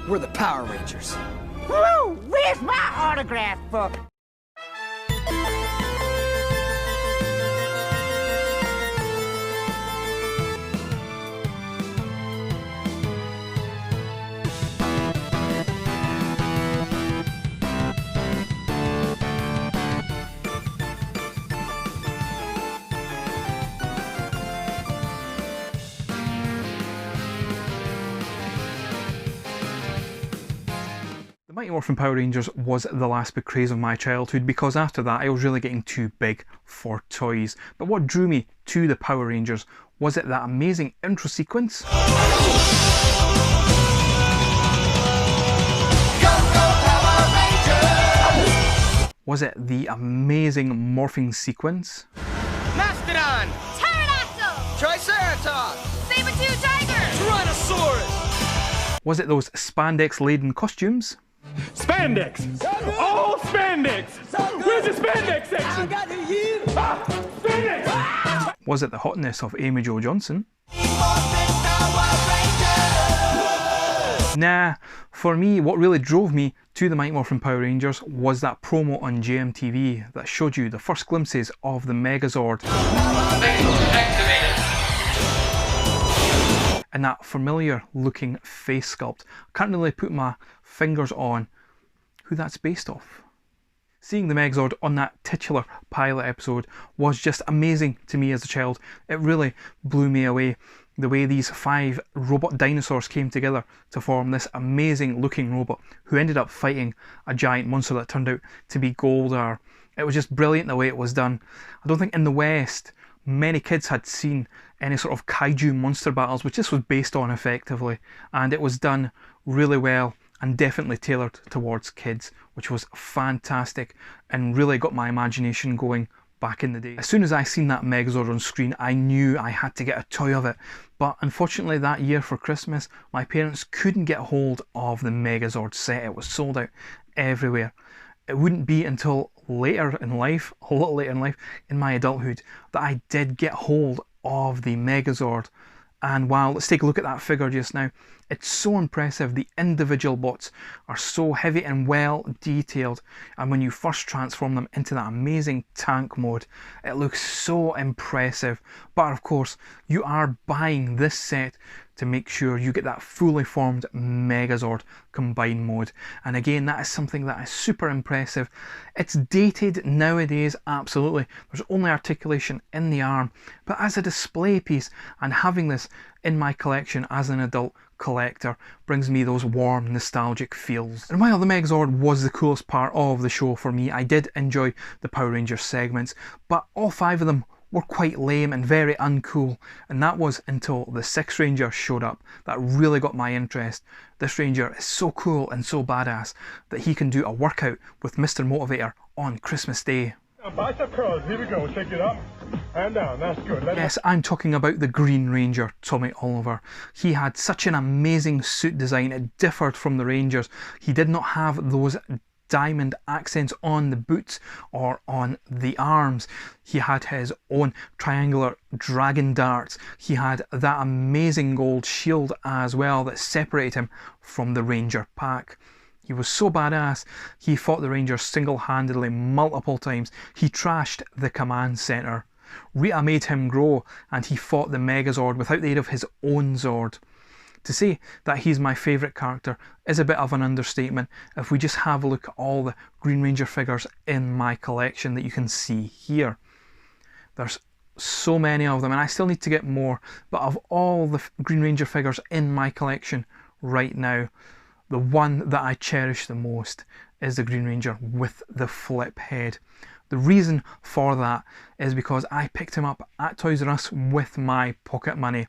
We're the Power Rangers. Woo! Where's my autograph book? The Mighty Morphin Power Rangers was the last big craze of my childhood, because after that I was really getting too big for toys. But what drew me to the Power Rangers was it that amazing intro sequence? Go, go, Power Rangers! Was it the amazing morphing sequence? Mastodon! Pterodactyl! Triceratops! Saber-tooth tiger! Tyrannosaurus! Was it those spandex-laden costumes? Spandex! All spandex! Where's the spandex section? Spandex! Was it the hotness of Amy Jo Johnson? Nah, for me, what really drove me to the Mighty Morphin Power Rangers was that promo on JMTV that showed you the first glimpses of the Megazord. And that familiar looking face sculpt. I can't really put my fingers on who that's based off. Seeing the Megazord on that titular pilot episode was just amazing to me as a child. It really blew me away. The way these 5 robot dinosaurs came together to form this amazing looking robot who ended up fighting a giant monster that turned out to be Goldar. It was just brilliant the way it was done. I don't think in the West many kids had seen any sort of kaiju monster battles, which this was based on effectively, and it was done really well and definitely tailored towards kids, which was fantastic and really got my imagination going back in the day. As soon as I seen that Megazord on screen, I knew I had to get a toy of it, but unfortunately that year for Christmas my parents couldn't get hold of the Megazord set. It was sold out everywhere. It wouldn't be until later in life, a lot later in life, in my adulthood, that I did get hold of the Megazord. And wow, let's take a look at that figure just now. It's so impressive. The individual bots are so heavy and well detailed, and when you first transform them into that amazing tank mode, it looks so impressive. But of course, you are buying this set to make sure you get that fully formed Megazord combined mode. And again, that is something that is super impressive. It's dated nowadays, absolutely. There's only articulation in the arm, but as a display piece and having this in my collection as an adult collector brings me those warm nostalgic feels. And while the Megazord was the coolest part of the show for me, I did enjoy the Power Rangers segments, but all 5 of them were quite lame and very uncool, and that was until the 6th Ranger showed up that really got my interest. This Ranger is so cool and so badass that he can do a workout with Mr. Motivator on Christmas Day. Bicep curls, here we go, shake it up and down, that's good. Yes, I'm talking about the Green Ranger, Tommy Oliver. He had such an amazing suit design, it differed from the Rangers. He did not have those diamond accents on the boots or on the arms. He had his own triangular dragon darts. He had that amazing gold shield as well that separated him from the Ranger pack. He was so badass, he fought the Rangers single-handedly multiple times. He trashed the command center. Rita made him grow, and he fought the Megazord without the aid of his own Zord. To say that he's my favourite character is a bit of an understatement if we just have a look at all the Green Ranger figures in my collection that you can see here. There's so many of them, and I still need to get more, but of all the Green Ranger figures in my collection right now, the one that I cherish the most is the Green Ranger with the flip head. The reason for that is because I picked him up at Toys R Us with my pocket money.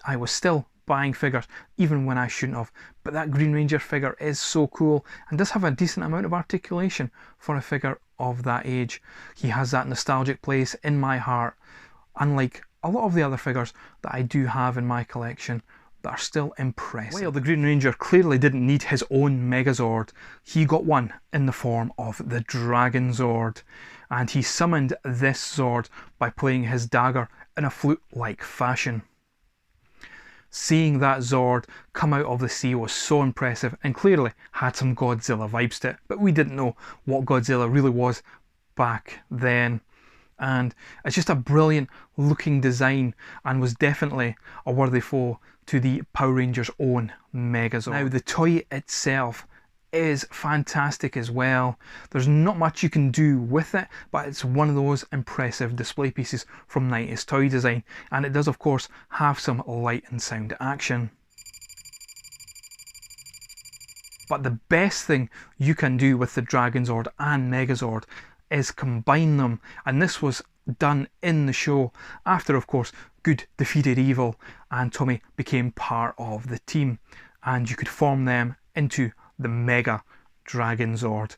I was still buying figures even when I shouldn't have, but that Green Ranger figure is so cool and does have a decent amount of articulation for a figure of that age. He has that nostalgic place in my heart, unlike a lot of the other figures that I do have in my collection that are still impressive. Well, the Green Ranger clearly didn't need his own Megazord. He got one in the form of the Dragon Zord, and he summoned this Zord by playing his dagger in a flute-like fashion. Seeing that Zord come out of the sea was so impressive and clearly had some Godzilla vibes to it, but we didn't know what Godzilla really was back then. And it's just a brilliant looking design and was definitely a worthy foe to the Power Rangers' own Megazord. Now the toy itself is fantastic as well. There's not much you can do with it, but it's one of those impressive display pieces from 90s toy design, and it does of course have some light and sound action. But the best thing you can do with the Dragonzord and Megazord is combine them, and this was done in the show after of course good defeated evil and Tommy became part of the team, and you could form them into the Mega Dragonzord.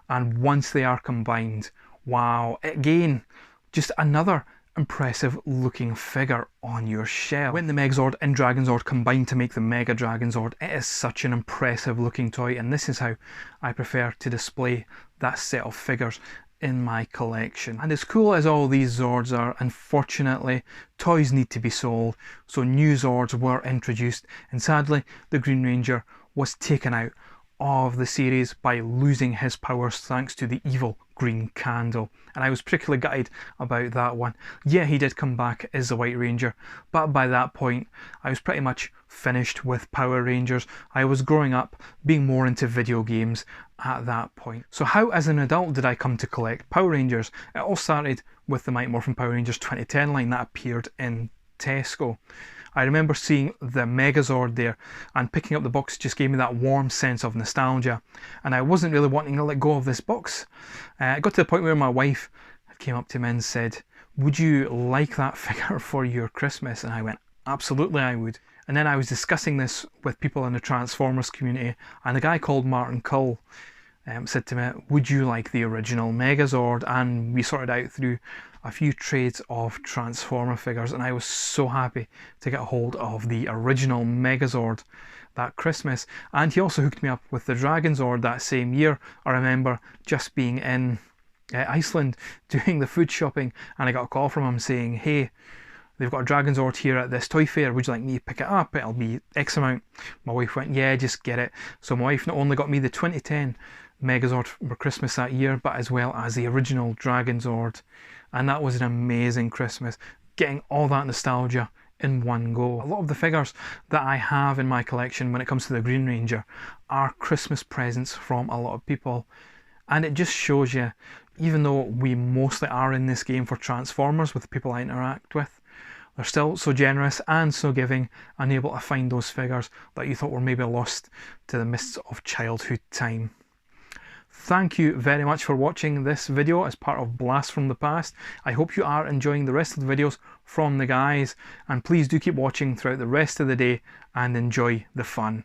And once they are combined, wow, again, just another impressive looking figure on your shelf. When the Megazord and Dragonzord combine to make the Mega Dragonzord, it is such an impressive looking toy, and this is how I prefer to display that set of figures in my collection. And as cool as all these Zords are, unfortunately toys need to be sold, so new Zords were introduced, and sadly the Green Ranger was taken out of the series by losing his powers thanks to the evil green candle, and I was particularly gutted about that one. Yeah, he did come back as the White Ranger, but by that point I was pretty much finished with Power Rangers. I was growing up, being more into video games at that point. So how as an adult did I come to collect Power Rangers? It all started with the Mighty Morphin Power Rangers 2010 line that appeared in Tesco. I remember seeing the Megazord there, and picking up the box just gave me that warm sense of nostalgia, and I wasn't really wanting to let go of this box. It got to the point where my wife came up to me and said, "Would you like that figure for your Christmas?" And I went, "Absolutely I would." And then I was discussing this with people in the Transformers community, and a guy called Martin Cull said to me, "Would you like the original Megazord?" And we sorted out through a few trades of Transformer figures, and I was so happy to get a hold of the original Megazord that Christmas. And he also hooked me up with the Dragonzord that same year. I remember just being in Iceland doing the food shopping, and I got a call from him saying, "Hey, they've got a Dragonzord here at this toy fair, would you like me to pick it up? It'll be X amount." My wife went, "Yeah, just get it." So my wife not only got me the 2010 Megazord for Christmas that year, but as well as the original Dragonzord. And that was an amazing Christmas, getting all that nostalgia in one go. A lot of the figures that I have in my collection when it comes to the Green Ranger are Christmas presents from a lot of people. And it just shows you, even though we mostly are in this game for Transformers with the people I interact with, they're still so generous and so giving and able to find those figures that you thought were maybe lost to the mists of childhood time. Thank you very much for watching this video as part of Blast from the Past. I hope you are enjoying the rest of the videos from the guys, and please do keep watching throughout the rest of the day and enjoy the fun.